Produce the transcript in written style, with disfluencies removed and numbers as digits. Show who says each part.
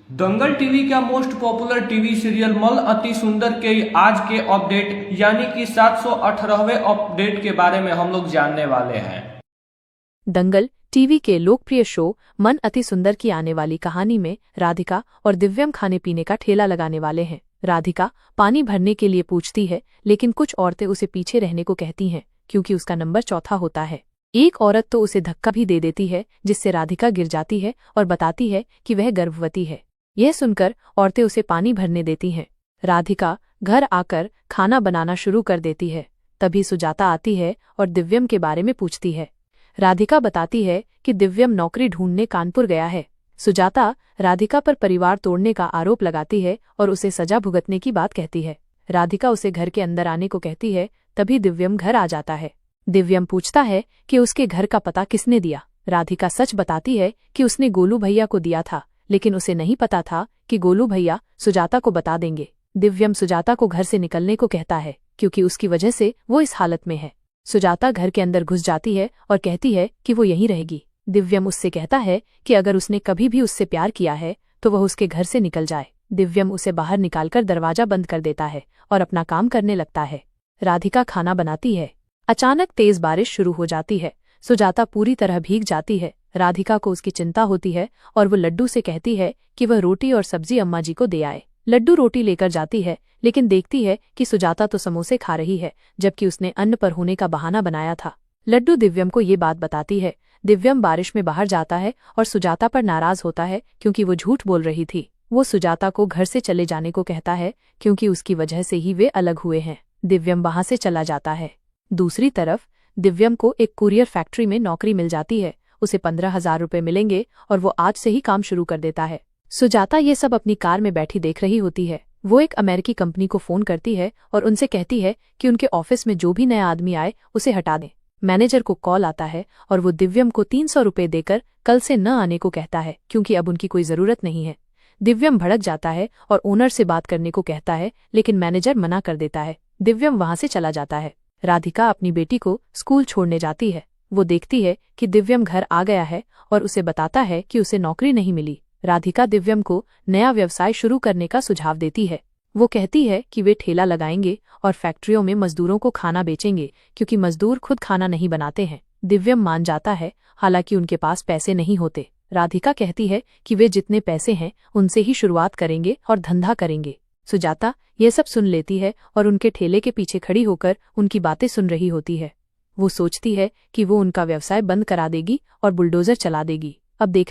Speaker 1: दंगल TV का most popular TV serial मल अति सुंदर के आज के अपडेट यानी कि 718वें अपडेट के बारे में हम लोग जानने वाले हैं।
Speaker 2: दंगल टीवी के लोकप्रिय शो मन अति सुंदर की आने वाली कहानी में राधिका और दिव्यम खाने पीने का ठेला लगाने वाले हैं। राधिका पानी भरने के लिए पूछती है, लेकिन कुछ औरतें उसे पीछे रहने को कहती हैं क्योंकि उसका नंबर चौथा होता है। एक औरत तो उसे धक्का भी दे देती है, जिससे राधिका गिर जाती है और बताती है कि वह गर्भवती है। यह सुनकर औरतें उसे पानी भरने देती हैं। राधिका घर आकर खाना बनाना शुरू कर देती है। तभी सुजाता आती है और दिव्यम के बारे में पूछती है। राधिका बताती है कि दिव्यम नौकरी ढूंढने कानपुर गया है। सुजाता राधिका पर परिवार तोड़ने का आरोप लगाती है और उसे सजा भुगतने की बात कहती है। राधिका उसे घर के अंदर आने को कहती है। तभी दिव्यम घर आ जाता है। दिव्यम पूछता है कि उसके घर का पता किसने दिया। राधिका सच बताती है कि उसने गोलू भैया को दिया था, लेकिन उसे नहीं पता था कि गोलू भैया सुजाता को बता देंगे। दिव्यम सुजाता को घर से निकलने को कहता है क्योंकि उसकी वजह से वो इस हालत में है। सुजाता घर के अंदर घुस जाती है और कहती है कि वो यहीं रहेगी। दिव्यम उससे कहता है कि अगर उसने कभी भी उससे प्यार किया है तो वह उसके घर से निकल जाए। दिव्यम उसे बाहर निकालकर दरवाजा बंद कर देता है और अपना काम करने लगता है। राधिका खाना बनाती है। अचानक तेज बारिश शुरू हो जाती है। सुजाता पूरी तरह भीग जाती है। राधिका को उसकी चिंता होती है और वो लड्डू से कहती है कि वह रोटी और सब्जी अम्मा जी को दे आए। लड्डू रोटी लेकर जाती है, लेकिन देखती है कि सुजाता तो समोसे खा रही है, जबकि उसने अन्न पर होने का बहाना बनाया था। लड्डू दिव्यम को ये बात बताती है। दिव्यम बारिश में बाहर जाता है और सुजाता पर नाराज होता है क्योंकि वो झूठ बोल रही थी। वो सुजाता को घर से चले जाने को कहता है क्योंकि उसकी वजह से ही वे अलग हुए हैं। दिव्यम वहां से चला जाता है। दूसरी तरफ दिव्यम को एक कुरियर फैक्ट्री में नौकरी मिल जाती है। उसे 15,000 रुपये मिलेंगे और वो आज से ही काम शुरू कर देता है। सुजाता ये सब अपनी कार में बैठी देख रही होती है। वो एक अमेरिकी कंपनी को फोन करती है और उनसे कहती है कि उनके ऑफिस में जो भी नया आदमी आए उसे हटा दें। मैनेजर को कॉल आता है और वो दिव्यम को 300 रुपये देकर कल से न आने को कहता है क्योंकि अब उनकी कोई जरूरत नहीं है। दिव्यम भड़क जाता है और ओनर से बात करने को कहता है, लेकिन मैनेजर मना कर देता है। दिव्यम वहां से चला जाता है। राधिका अपनी बेटी को स्कूल छोड़ने जाती है। वो देखती है कि दिव्यम घर आ गया है और उसे बताता है कि उसे नौकरी नहीं मिली। राधिका दिव्यम को नया व्यवसाय शुरू करने का सुझाव देती है। वो कहती है कि वे ठेला लगाएंगे और फैक्ट्रियों में मजदूरों को खाना बेचेंगे क्योंकि मजदूर खुद खाना नहीं बनाते हैं। दिव्यम मान जाता है, हालांकि उनके पास पैसे नहीं होते। राधिका कहती है कि वे जितने पैसे हैं उनसे ही शुरुआत करेंगे और धंधा करेंगे। सुजाता ये सब सुन लेती है और उनके ठेले के पीछे खड़ी होकर उनकी बातें सुन रही होती है। वो सोचती है कि वो उनका व्यवसाय बंद करा देगी और बुलडोजर चला देगी। अब देख